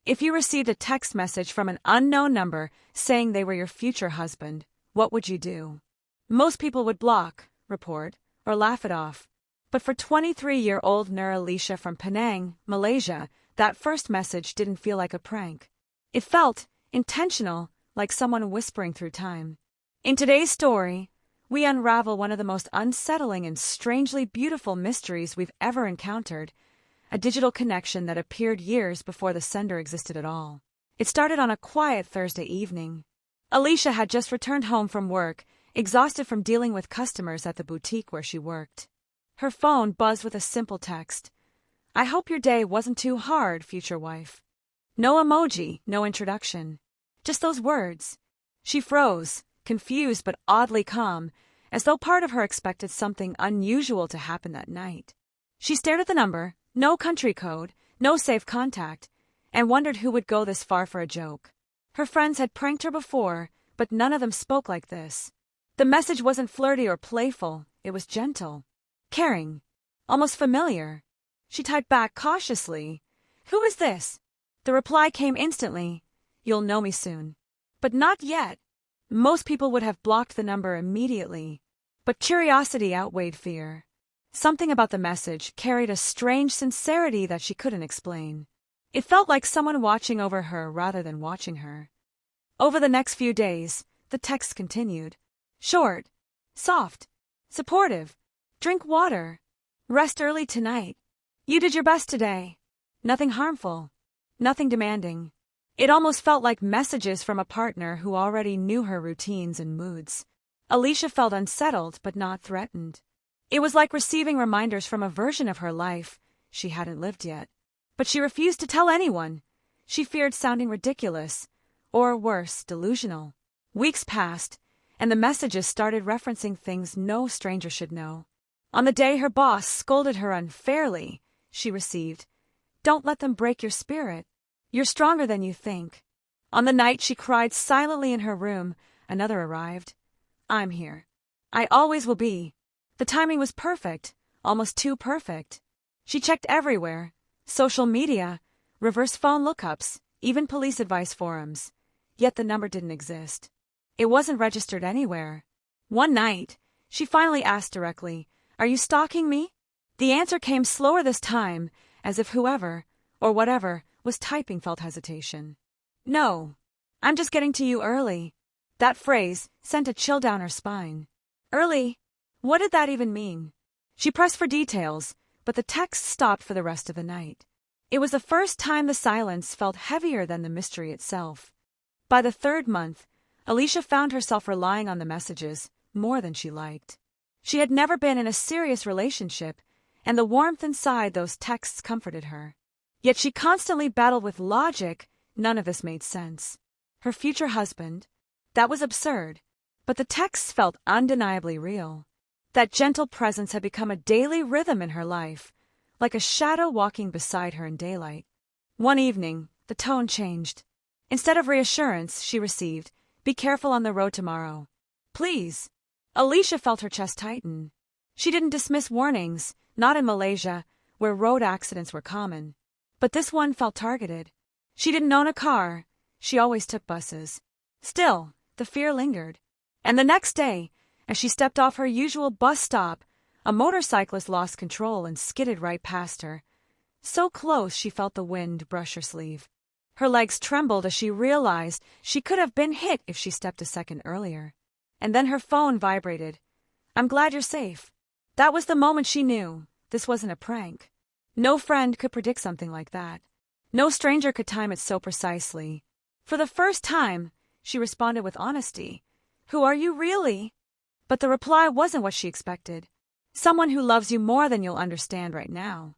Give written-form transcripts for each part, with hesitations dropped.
If you received a text message from an unknown number saying they were your future husband, what would you do? Most people would block, report, or laugh it off. But for 23-year-old Alisha from Penang, Malaysia, that first message didn't feel like a prank. It felt intentional, like someone whispering through time. In today's story, we unravel one of the most unsettling and strangely beautiful mysteries we've ever encountered, a digital connection that appeared years before the sender existed at all. It started on a quiet Thursday evening. Alisha had just returned home from work, exhausted from dealing with customers at the boutique where she worked. Her phone buzzed with a simple text. "I hope your day wasn't too hard, future wife." No emoji, no introduction. Just those words. She froze, confused but oddly calm, as though part of her expected something unusual to happen that night. She stared at the number, no country code, no safe contact, and wondered who would go this far for a joke. Her friends had pranked her before, but none of them spoke like this. The message wasn't flirty or playful, it was gentle, caring, almost familiar. She typed back cautiously, "Who is this?" The reply came instantly, "You'll know me soon." But not yet. Most people would have blocked the number immediately. But curiosity outweighed fear. Something about the message carried a strange sincerity that she couldn't explain. It felt like someone watching over her rather than watching her. Over the next few days, the text continued. Short, soft, supportive. "Drink water. Rest early tonight. You did your best today." Nothing harmful. Nothing demanding. It almost felt like messages from a partner who already knew her routines and moods. Alisha felt unsettled but not threatened. It was like receiving reminders from a version of her life she hadn't lived yet. But she refused to tell anyone. She feared sounding ridiculous, or worse, delusional. Weeks passed, and the messages started referencing things no stranger should know. On the day her boss scolded her unfairly, she received, "Don't let them break your spirit. You're stronger than you think." On the night she cried silently in her room, another arrived. "I'm here. I always will be." The timing was perfect, almost too perfect. She checked everywhere, social media, reverse phone lookups, even police advice forums. Yet the number didn't exist. It wasn't registered anywhere. One night, she finally asked directly, "Are you stalking me?" The answer came slower this time, as if whoever, or whatever, was typing felt hesitation. "No, I'm just getting to you early." That phrase sent a chill down her spine. Early? What did that even mean? She pressed for details, but the text stopped for the rest of the night. It was the first time the silence felt heavier than the mystery itself. By the third month, Alisha found herself relying on the messages more than she liked. She had never been in a serious relationship, and the warmth inside those texts comforted her. Yet she constantly battled with logic. None of this made sense. Her future husband? That was absurd. But the texts felt undeniably real. That gentle presence had become a daily rhythm in her life, like a shadow walking beside her in daylight. One evening, the tone changed. Instead of reassurance, she received, "Be careful on the road tomorrow." Please. Alisha felt her chest tighten. She didn't dismiss warnings, not in Malaysia, where road accidents were common. But this one felt targeted. She didn't own a car. She always took buses. Still, the fear lingered. And the next day, as she stepped off her usual bus stop, a motorcyclist lost control and skidded right past her. So close she felt the wind brush her sleeve. Her legs trembled as she realized she could have been hit if she stepped a second earlier. And then her phone vibrated. "I'm glad you're safe." That was the moment she knew this wasn't a prank. No friend could predict something like that. No stranger could time it so precisely. For the first time, she responded with honesty. "Who are you really?" But the reply wasn't what she expected. "Someone who loves you more than you'll understand right now."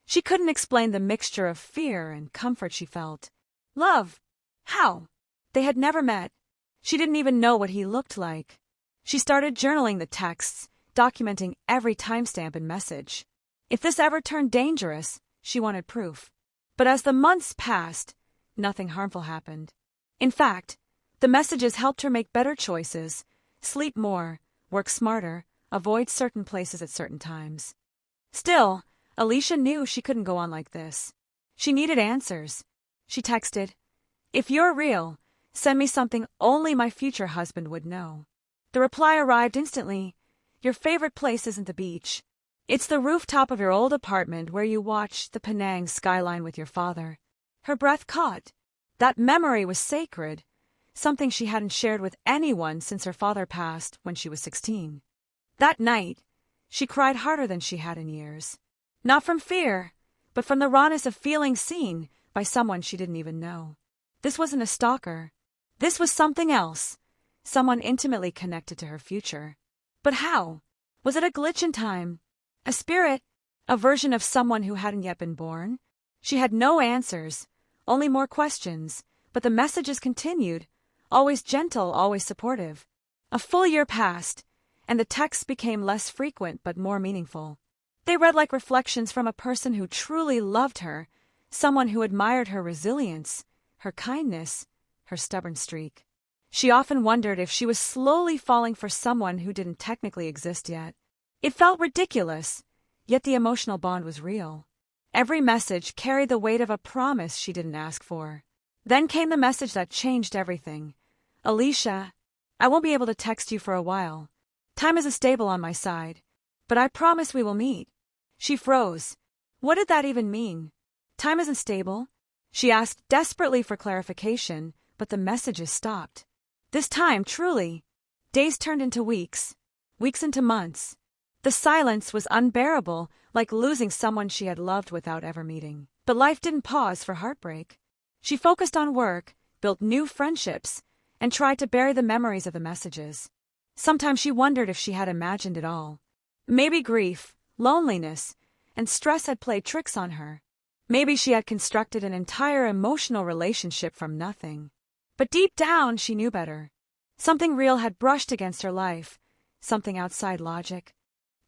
She couldn't explain the mixture of fear and comfort she felt. Love? How? They had never met. She didn't even know what he looked like. She started journaling the texts, documenting every timestamp and message. If this ever turned dangerous, she wanted proof. But as the months passed, nothing harmful happened. In fact, the messages helped her make better choices, sleep more, work smarter, avoid certain places at certain times. Still, Alisha knew she couldn't go on like this. She needed answers. She texted, "If you're real, send me something only my future husband would know." The reply arrived instantly. "Your favorite place isn't the beach. It's the rooftop of your old apartment where you watched the Penang skyline with your father." Her breath caught. That memory was sacred, something she hadn't shared with anyone since her father passed when she was 16. That night, she cried harder than she had in years. Not from fear, but from the rawness of feeling seen by someone she didn't even know. This wasn't a stalker. This was something else, someone intimately connected to her future. But how? Was it a glitch in time? A spirit? A version of someone who hadn't yet been born? She had no answers, only more questions, but the messages continued, always gentle, always supportive. A full year passed, and the texts became less frequent but more meaningful. They read like reflections from a person who truly loved her, someone who admired her resilience, her kindness, her stubborn streak. She often wondered if she was slowly falling for someone who didn't technically exist yet. It felt ridiculous, yet the emotional bond was real. Every message carried the weight of a promise she didn't ask for. Then came the message that changed everything. "Alisha, I won't be able to text you for a while. Time isn't stable on my side, but I promise we will meet." She froze. What did that even mean? Time isn't stable? She asked desperately for clarification, but the messages stopped. This time, truly. Days turned into weeks, weeks into months. The silence was unbearable, like losing someone she had loved without ever meeting. But life didn't pause for heartbreak. She focused on work, built new friendships, and tried to bury the memories of the messages. Sometimes she wondered if she had imagined it all. Maybe grief, loneliness, and stress had played tricks on her. Maybe she had constructed an entire emotional relationship from nothing. But deep down, she knew better. Something real had brushed against her life, something outside logic.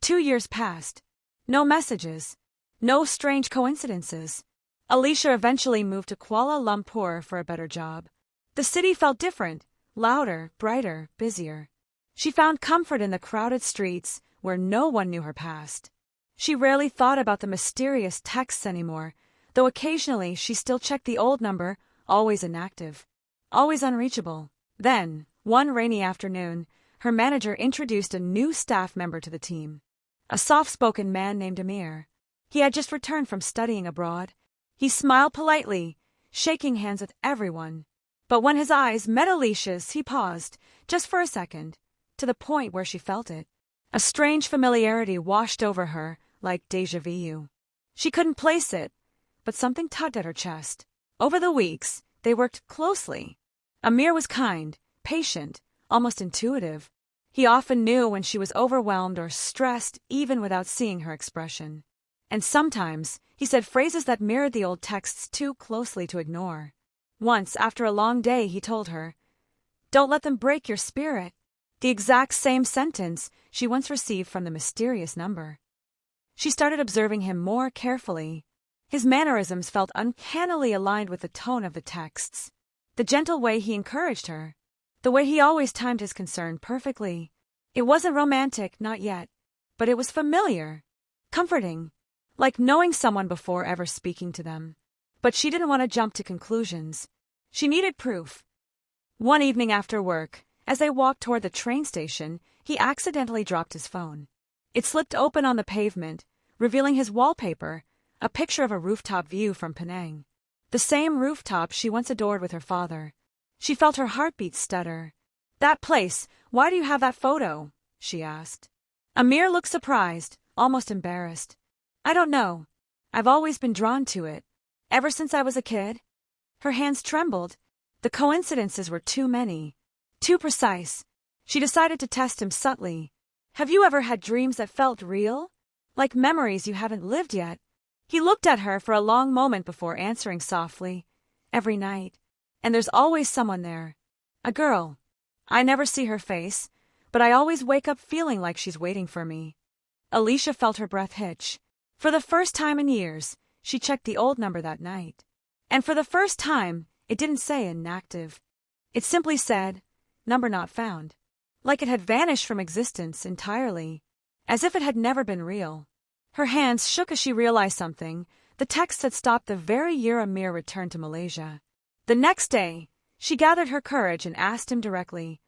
2 years passed. No messages. No strange coincidences. Alisha eventually moved to Kuala Lumpur for a better job. The city felt different, louder, brighter, busier. She found comfort in the crowded streets where no one knew her past. She rarely thought about the mysterious texts anymore, though occasionally she still checked the old number, always inactive, always unreachable. Then, one rainy afternoon, her manager introduced a new staff member to the team. A soft-spoken man named Amir. He had just returned from studying abroad. He smiled politely, shaking hands with everyone. But when his eyes met Alisha's, he paused, just for a second, to the point where she felt it. A strange familiarity washed over her, like déjà vu. She couldn't place it, but something tugged at her chest. Over the weeks, they worked closely. Amir was kind, patient, almost intuitive. He often knew when she was overwhelmed or stressed even without seeing her expression. And sometimes he said phrases that mirrored the old texts too closely to ignore. Once, after a long day, he told her, "Don't let them break your spirit." The exact same sentence she once received from the mysterious number. She started observing him more carefully. His mannerisms felt uncannily aligned with the tone of the texts. The gentle way he encouraged her. The way he always timed his concern perfectly. It wasn't romantic, not yet, but it was familiar, comforting, like knowing someone before ever speaking to them. But she didn't want to jump to conclusions. She needed proof. One evening after work, as they walked toward the train station, he accidentally dropped his phone. It slipped open on the pavement, revealing his wallpaper, a picture of a rooftop view from Penang. The same rooftop she once adored with her father. She felt her heartbeat stutter. "That place, why do you have that photo?" she asked. Amir looked surprised, almost embarrassed. "I don't know. I've always been drawn to it. Ever since I was a kid." Her hands trembled. The coincidences were too many, too precise. She decided to test him subtly. "Have you ever had dreams that felt real? Like memories you haven't lived yet?" He looked at her for a long moment before answering softly, "Every night. And there's always someone there. A girl. I never see her face, but I always wake up feeling like she's waiting for me." Alisha felt her breath hitch. For the first time in years, she checked the old number that night. And for the first time, it didn't say inactive. It simply said, "Number not found." Like it had vanished from existence entirely, as if it had never been real. Her hands shook as she realized something. The text had stopped the very year Amir returned to Malaysia. The next day, she gathered her courage and asked him directly,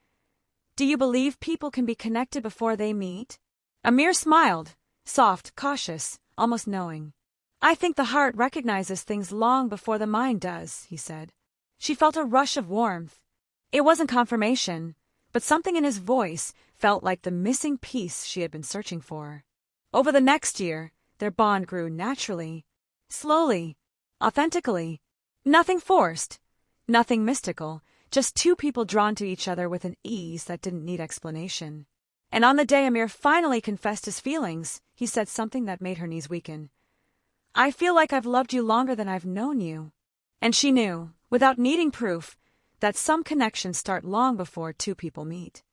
"Do you believe people can be connected before they meet?" Amir smiled, soft, cautious, almost knowing. "I think the heart recognizes things long before the mind does," he said. She felt a rush of warmth. It wasn't confirmation, but something in his voice felt like the missing piece she had been searching for. Over the next year, their bond grew naturally, slowly, authentically. Nothing forced, nothing mystical, just two people drawn to each other with an ease that didn't need explanation. And on the day Amir finally confessed his feelings, he said something that made her knees weaken. "I feel like I've loved you longer than I've known you." And she knew, without needing proof, that some connections start long before two people meet.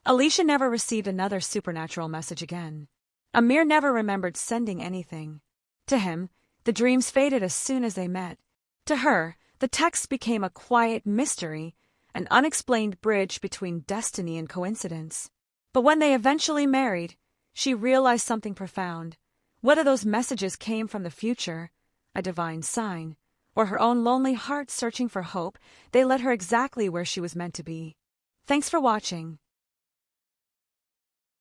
Alisha never received another supernatural message again. Amir never remembered sending anything. To him, the dreams faded as soon as they met. To her, the text became a quiet mystery, an unexplained bridge between destiny and coincidence. But when they eventually married, she realized something profound. Whether those messages came from the future, a divine sign, or her own lonely heart searching for hope, they led her exactly where she was meant to be. Thanks for watching.